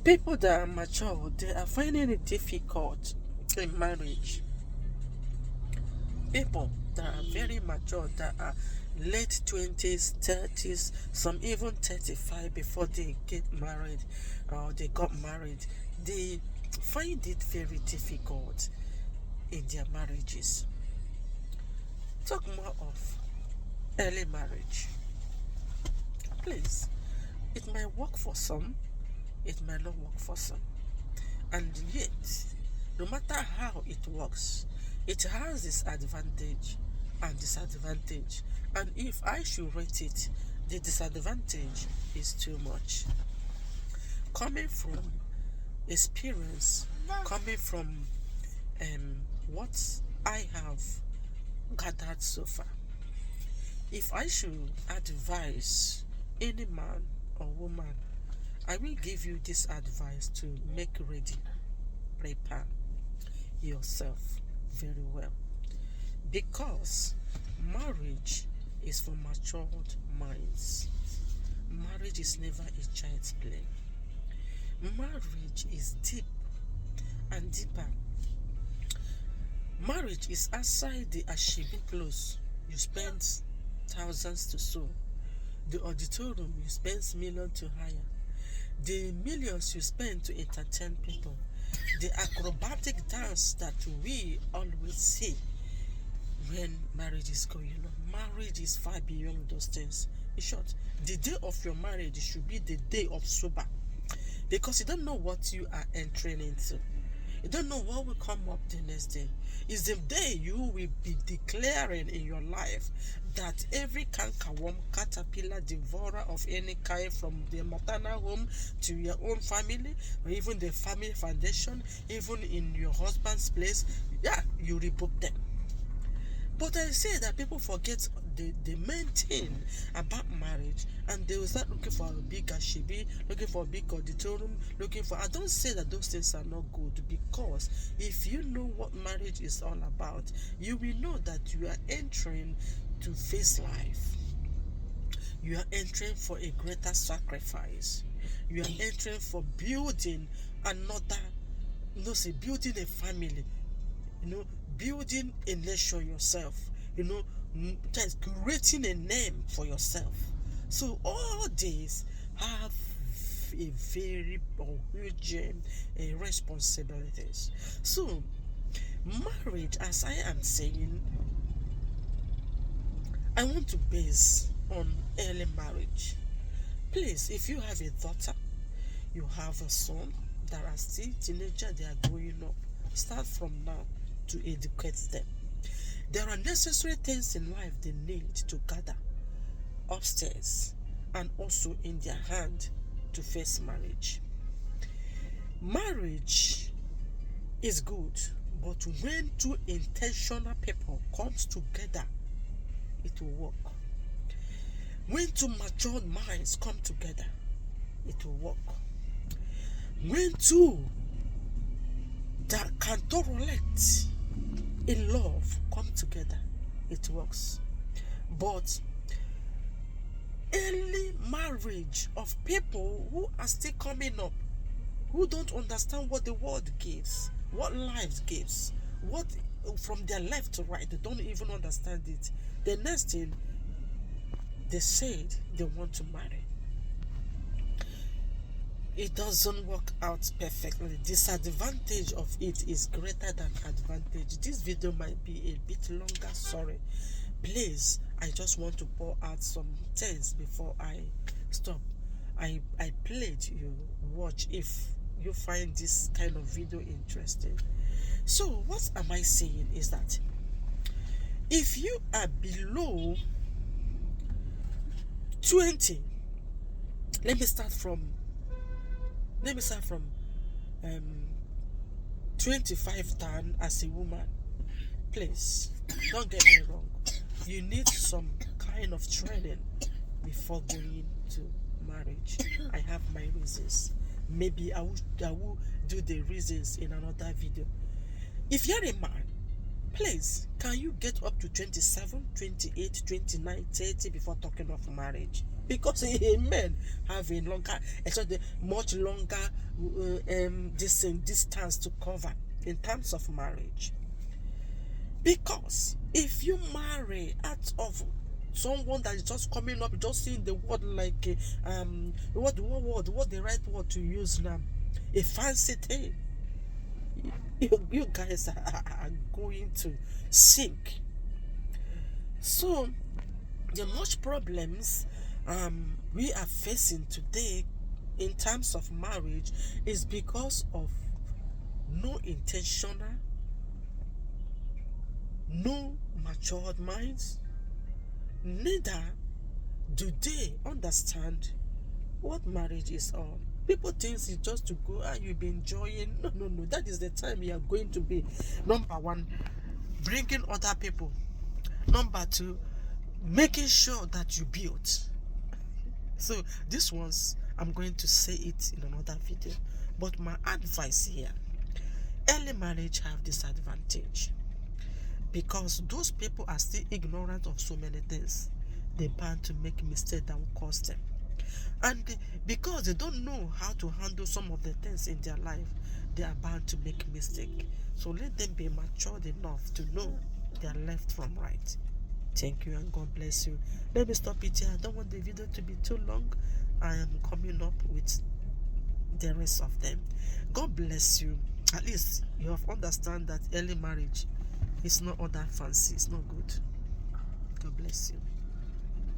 People that are mature, they are finding it difficult in marriage. People that are very mature, that are late 20s, 30s, some even 35 before they get married or they got married, they find it very difficult in their marriages. Talk more of early marriage. Please, it might work for some, it might not work for some. And yet, no matter how it works, it has its advantage and disadvantage. And if I should rate it, the disadvantage is too much. Coming from experience, coming from what I have gathered so far, if I should advise any man or woman, I will give you this advice to make ready, prepare yourself very well. Because marriage is for matured minds. Marriage is never a child's play. Marriage is deep and deeper. Marriage is outside the Ashebi clothes you spend thousands to sew, the auditorium you spend millions to hire, the millions you spend to entertain people, the acrobatic dance that we always see when marriage is going on. Marriage is far beyond those things. In short, the day of your marriage should be the day of sober, because you don't know what you are entering into. You don't know what will come up the next day. It's the day you will be declaring in your life that every cankerworm, caterpillar, devourer of any kind, from the maternal home to your own family, or even the family foundation, even in your husband's place, you rebuke them. But I say that people forget the main thing about marriage, and they will start looking for a big ashebi, looking for a big auditorium, looking for. I don't say that those things are not good, because if you know what marriage is all about, you will know that you are entering to face life. You are entering for a greater sacrifice. You are entering for building another, building a family, building a nation yourself, just creating a name for yourself. So all these have a very huge responsibilities. So marriage, as I am saying, I want to base on early marriage. Please, if you have a daughter, you have a son that are still teenager, they are growing up, start from now to educate them. There are necessary things in life they need to gather upstairs and also in their hand to face marriage. Marriage is good, but when two intentional people comes together, it will work. When two matured minds come together, it will work. When two that can tolerate in love come together, it works. But early marriage of people who are still coming up, who don't understand what the world gives, what life gives, what from their left to right, they don't even understand it. The next thing, they said they want to marry. It doesn't work out perfectly. Disadvantage of it is greater than advantage. This video might be a bit longer, sorry. Please, I just want to pour out some things before I stop. I played you watch if you find this kind of video interesting. So what am I saying is that if you are below 20, let me start from 25 down as a woman. Please, don't get me wrong. You need some kind of training before going to marriage. I have my reasons. Maybe I will do the reasons in another video. If you're a man, please, can you get up to 27, 28, 29, 30 before talking of marriage? because men have a longer, actually much longer distance to cover in terms of marriage. Because if you marry out of someone that is just coming up, just seeing the word like what the right word to use now, a fancy thing, you guys are going to sink. So the much problems we are facing today in terms of marriage is because of no intentional, no matured minds, neither do they understand what marriage is all. People think it's just to go and you'll be enjoying. No. That is the time you are going to be, number one, bringing other people. Number two, making sure that you build. So these ones, I'm going to say it in another video. But my advice here, early marriage have disadvantage. Because those people are still ignorant of so many things. They're bound to make mistakes that will cost them. And because they don't know how to handle some of the things in their life, they are bound to make mistakes. So let them be matured enough to know their left from right. Thank you and God bless you. Let me stop it here. I don't want the video to be too long. I am coming up with the rest of them. God bless you. At least you have understand that early marriage is not all that fancy. It's not good. God bless you.